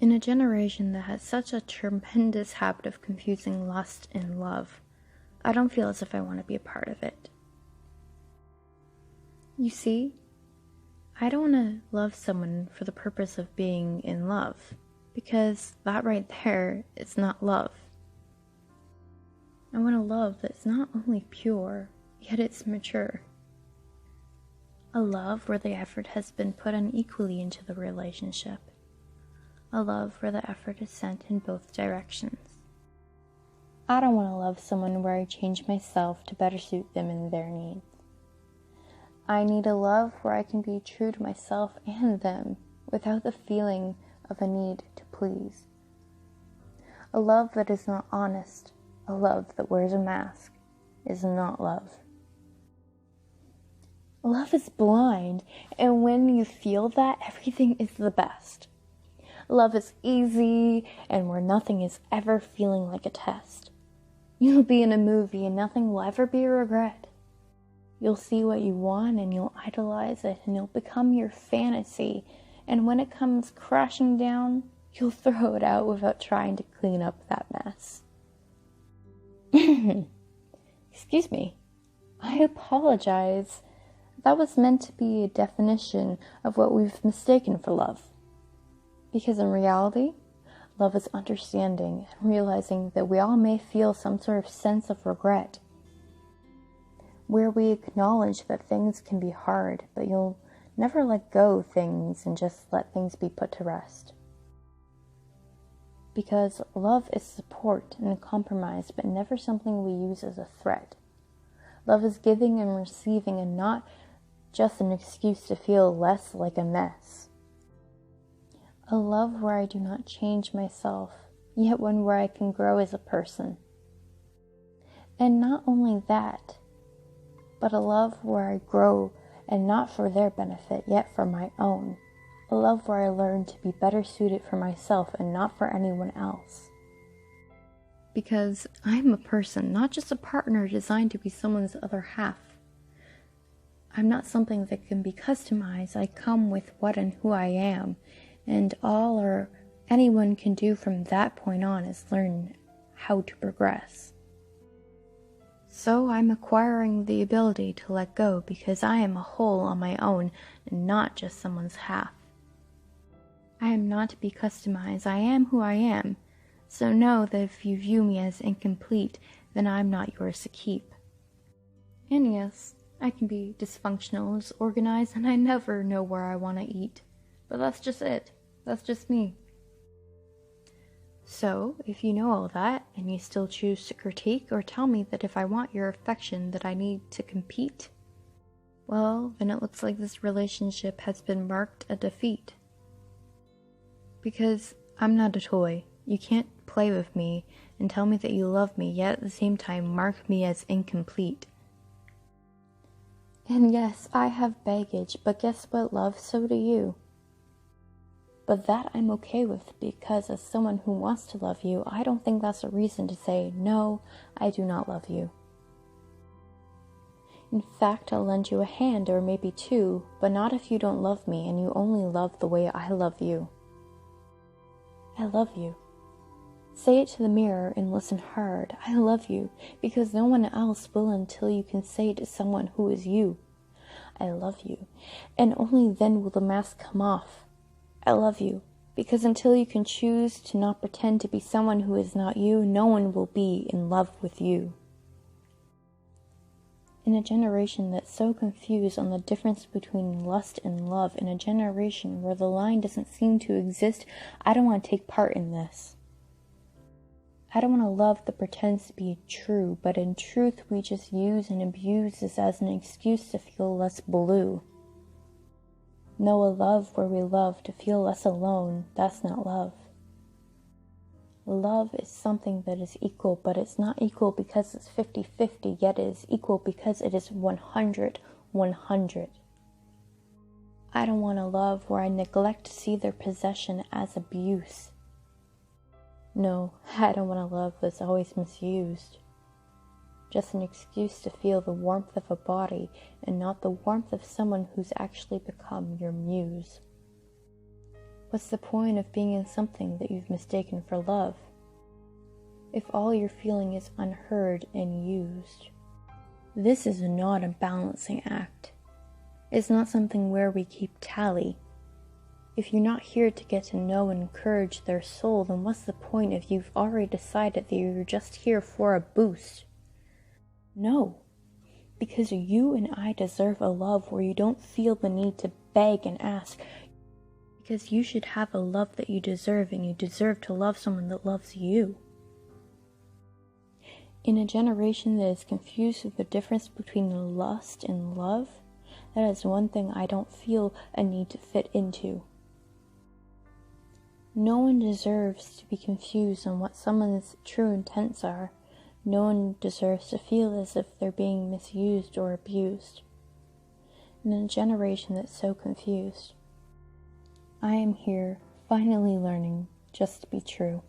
In a generation that has such a tremendous habit of confusing lust and love, I don't feel as if I want to be a part of it. You see, I don't want to love someone for the purpose of being in love, because that right there is not love. I want a love that's not only pure, yet it's mature. A love where the effort has been put in equally into the relationship. A love where the effort is sent in both directions. I don't want to love someone where I change myself to better suit them and their needs. I need a love where I can be true to myself and them without the feeling of a need to please. A love that is not honest, a love that wears a mask, is not love. Love is blind, and when you feel that, everything is the best. Love is easy, and where nothing is ever feeling like a test. You'll be in a movie and nothing will ever be a regret. You'll see what you want and you'll idolize it and it'll become your fantasy. And when it comes crashing down, you'll throw it out without trying to clean up that mess. Excuse me. I apologize. That was meant to be a definition of what we've mistaken for love. Because in reality, love is understanding and realizing that we all may feel some sort of sense of regret, where we acknowledge that things can be hard, but you'll never let go of things and just let things be put to rest. Because love is support and a compromise, but never something we use as a threat. Love is giving and receiving and not just an excuse to feel less like a mess. A love where I do not change myself, yet one where I can grow as a person. And not only that, but a love where I grow and not for their benefit, yet for my own. A love where I learn to be better suited for myself and not for anyone else. Because I'm a person, not just a partner designed to be someone's other half. I'm not something that can be customized. I come with what and who I am. And all or anyone can do from that point on is learn how to progress. So I'm acquiring the ability to let go because I am a whole on my own and not just someone's half. I am not to be customized. I am who I am. So know that if you view me as incomplete, then I'm not yours to keep. And yes, I can be dysfunctional, disorganized, and I never know where I want to eat. But that's just it. That's just me. So, if you know all that, and you still choose to critique or tell me that if I want your affection that I need to compete, well, then it looks like this relationship has been marked a defeat. Because I'm not a toy. You can't play with me and tell me that you love me, yet at the same time mark me as incomplete. And yes, I have baggage, but guess what, love? So do you. But that I'm okay with, because as someone who wants to love you, I don't think that's a reason to say, no, I do not love you. In fact, I'll lend you a hand or maybe two, but not if you don't love me and you only love the way I love you. I love you. Say it to the mirror and listen hard. I love you, because no one else will until you can say it to someone who is you. I love you, and only then will the mask come off. I love you, because until you can choose to not pretend to be someone who is not you, no one will be in love with you. In a generation that's so confused on the difference between lust and love, in a generation where the line doesn't seem to exist, I don't want to take part in this. I don't want a love that pretends to be true, but in truth we just use and abuse this as an excuse to feel less blue. No, a love where we love to feel less alone, that's not love. Love is something that is equal, but it's not equal because it's 50-50, yet it is equal because it is 100-100. I don't want a love where I neglect to see their possession as abuse. No, I don't want a love that's always misused. Just an excuse to feel the warmth of a body and not the warmth of someone who's actually become your muse. What's the point of being in something that you've mistaken for love? If all you're feeling is unheard and used. This is not a balancing act. It's not something where we keep tally. If you're not here to get to know and encourage their soul, then what's the point if you've already decided that you're just here for a boost? No, because you and I deserve a love where you don't feel the need to beg and ask, because you should have a love that you deserve, and you deserve to love someone that loves you. In a generation that is confused with the difference between lust and love, that is one thing I don't feel a need to fit into. No one deserves to be confused on what someone's true intents are. No one deserves to feel as if they're being misused or abused. In a generation that's so confused, I am here finally learning just to be true.